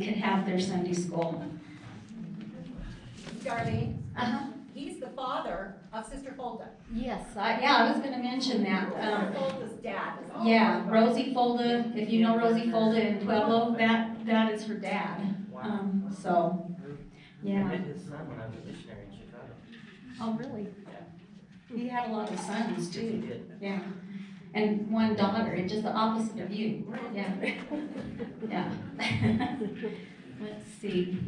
could have their Sunday school. Darlene, Uh-huh. he's the father of Sister Folda. Yes, I was going to mention that. Sister Folda's dad is also. Yeah, Rosie Folda, if you know Rosie Folda in Pueblo, that is her dad. So, yeah. I met his son when I was a missionary in Chicago. Oh, really? He had a lot of sons Yes, he too. did. Yeah. And one daughter, and just the opposite of you. Yeah. Yeah. Let's see.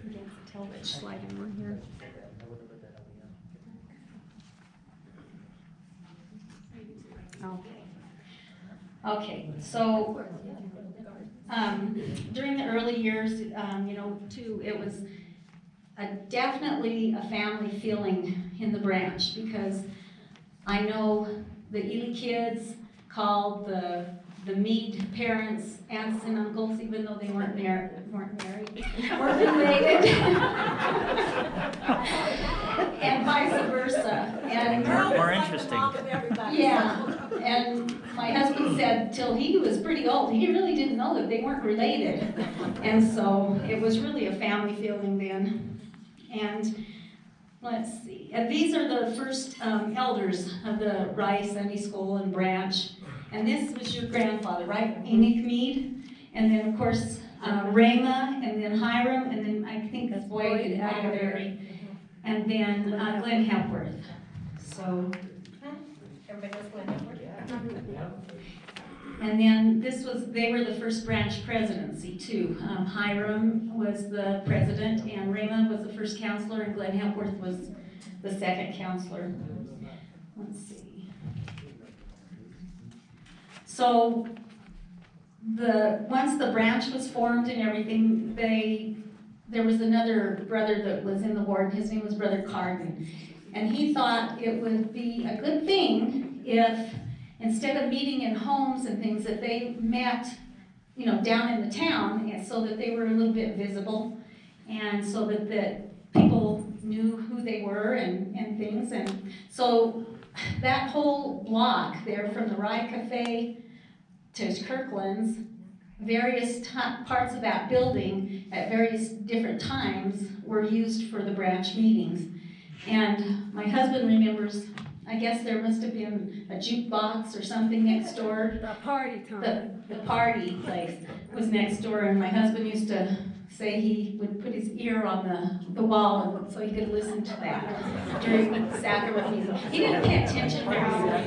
I can't tell which slide I'm on here. Okay, so during the early years, too, it was definitely a family feeling in the branch, because I know the Ely kids called the Mead parents aunts and uncles, even though they weren't married, weren't related, and vice versa. And More interesting. yeah, and my husband said till he was pretty old, he really didn't know that they weren't related. And so it was really a family feeling then. And let's see, and these are the first elders of the Rye Sunday School and Branch. And this was your grandfather, right? Enoch Mead. And then, of course, Rama, and then Hiram, and then I think that's Boyd and Agberry. And then Glenn Hepworth. So. Everybody knows Glenn Hepworth? And then they were the first branch presidency too. Hiram was the president, and Rama was the first counselor, and Glenn Hepworth was the second counselor. Let's see. So once the branch was formed and everything, there was another brother that was in the ward. His name was Brother Carden, and he thought it would be a good thing if, instead of meeting in homes and things, that they met, down in the town, and so that they were a little bit visible, and so that people knew who they were and things. And so that whole block there, from the Rye Cafe to Kirkland's, various parts of that building at various different times were used for the branch meetings. And my husband remembers, I guess there must have been a jukebox or something next door. The party time. The party place was next door, and my husband used to say he would put his ear on the wall so he could listen to that during sacrament music. He didn't pay attention very much.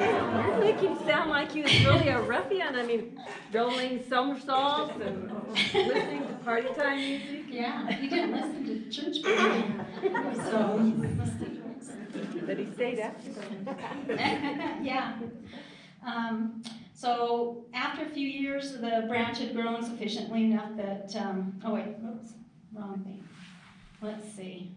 You're making it sound like he was really a ruffian. I mean, rolling somersaults and listening to party time music. Yeah, he didn't listen to church music. So, But he stayed after. yeah. So after a few years, the branch had grown sufficiently enough that, wrong thing. Let's see.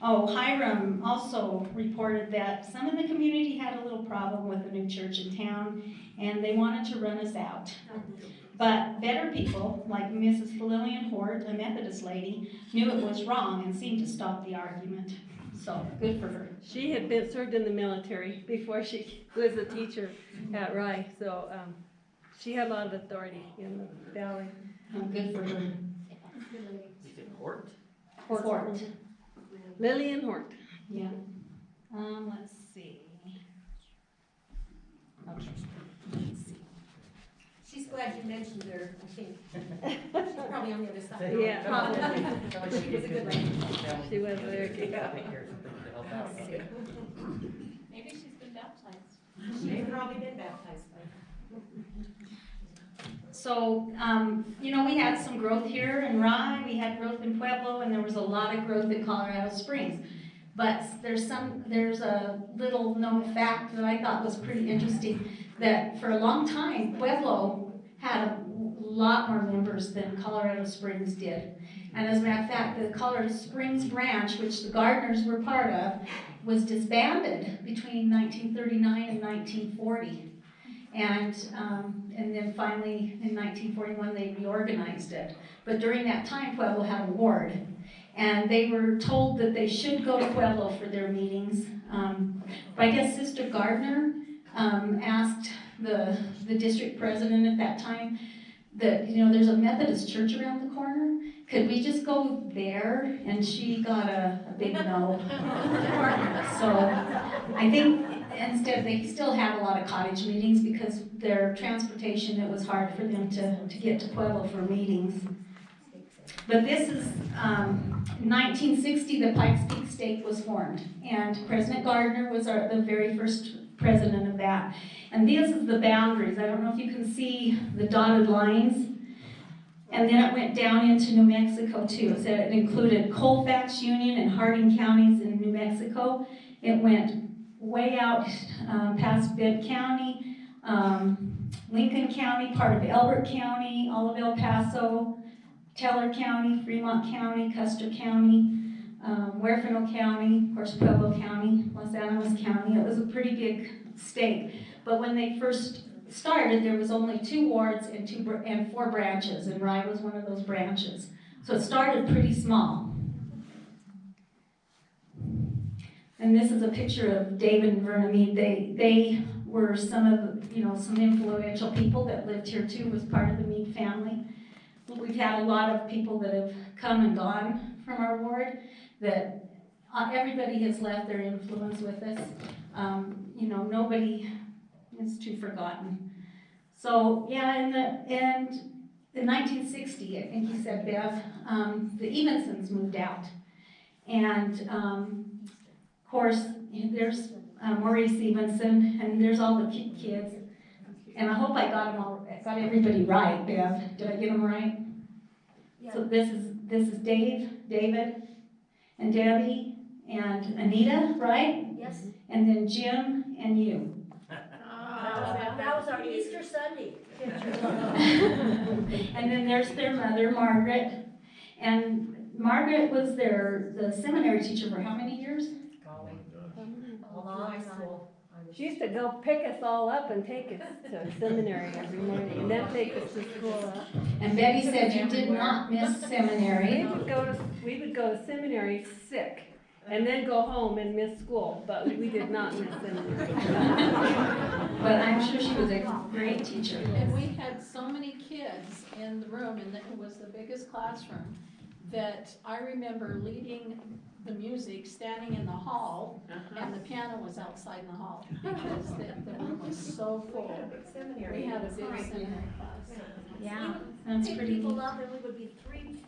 Hiram also reported that some in the community had a little problem with the new church in town, and they wanted to run us out. But better people, like Mrs. Lillian Hort, a Methodist lady, knew it was wrong and seemed to stop the argument. So, good for her. She had been served in the military before she was a teacher at Rye, so she had a lot of authority in the valley. Good for her. Is it Hort? Hort. Lillian Hort. Yeah. Let's see. Okay. Let's see. She's glad you mentioned her, I think. She's probably on the other side. Yeah, probably. She was a good lady. She was very good. Let's see. Maybe she's been baptized. She's probably been baptized. So, we had some growth here in Rye, we had growth in Pueblo, and there was a lot of growth in Colorado Springs. But there's a little known fact that I thought was pretty interesting, that for a long time, Pueblo had a lot more members than Colorado Springs did. And as a matter of fact, the Colorado Springs branch, which the Gardners were part of, was disbanded between 1939 and 1940. And then finally, in 1941, they reorganized it. But during that time, Pueblo had a ward. And they were told that they should go to Pueblo for their meetings. But I guess Sister Gardner asked the district president at that time, that, you know, there's a Methodist church around the corner. Could we just go there? And she got a big no. So I think instead they still have a lot of cottage meetings because their transportation, it was hard for them to get to Pueblo for meetings. But this is, in 1960, the Pikes Peak Stake was formed, and President Gardner was the very first president of that. And this is the boundaries. I don't know if you can see the dotted lines. And then it went down into New Mexico too. So it included Colfax, Union, and Harding counties in New Mexico. It went way out past Bibb County, Lincoln County, part of Elbert County, all of El Paso, Teller County, Fremont County, Custer County, Huerfano County, of course Pueblo County, Los Alamos County. It was a pretty big state. But when they first started, there was only 2 wards and 4 branches, and Rye was one of those branches. So it started pretty small. And this is a picture of David and Verna Mead. They were some of, you know, some influential people that lived here too, was part of the Mead family. We've had a lot of people that have come and gone from our ward, that everybody has left their influence with us. You know, nobody is too forgotten. So yeah, in 1960, I think you said, Bev, the Evensons moved out. And of course, there's Maurice Evenson, and there's all the kids. And I hope I got everybody right, Bev. Did I get them right? Yeah. So this is David, and Debbie, and Anita, right? Yes. And then Jim and you. That was our Easter Sunday picture. And then there's their mother, Margaret. And Margaret was the seminary teacher for how many years? She used to go pick us all up and take us to seminary every morning, and then take us to school. And Betty said you did not miss seminary. We would go to seminary sick, and then go home and miss school, but we did not miss seminary. But I'm sure she was a great teacher. And we had so many kids in the room, and it was the biggest classroom, that I remember leading the music, standing in the hall, and the piano was outside in the hall, because the room was so full. We had a big seminary class. Yeah, that's Pick pretty people neat. up, and we would be three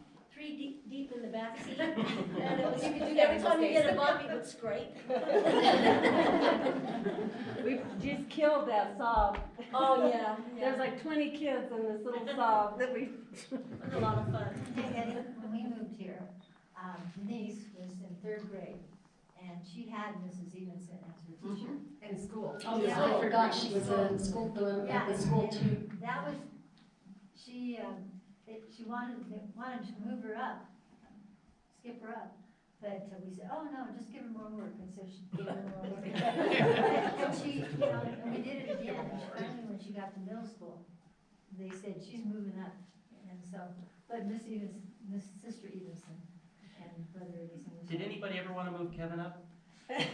deep in the back seat. And it was, You could do that every in time those you get a days. bump, you would scrape. We just killed that sob. Oh, yeah. There's like 20 kids in this little sob that we. It was a lot of fun. Hey, Eddie, when we moved here, Denise was in 3rd grade, and she had Mrs. Evenson as her teacher. In school. Oh yeah, I forgot she was at the school too. That was, she wanted to move her up, skip her up, but we said, oh no, just give her more work, and so she gave her more work. And she, you know, and we did it again, and finally when she got to middle school, they said, she's moving up, and so, but Miss Sister Evenson and Brother Evenson was. Did anybody ever want to move Kevin up? Going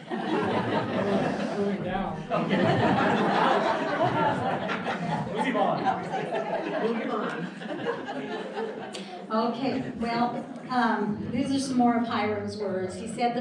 down. Move him on. Okay, well, these are some more of Hiram's words. He said, "The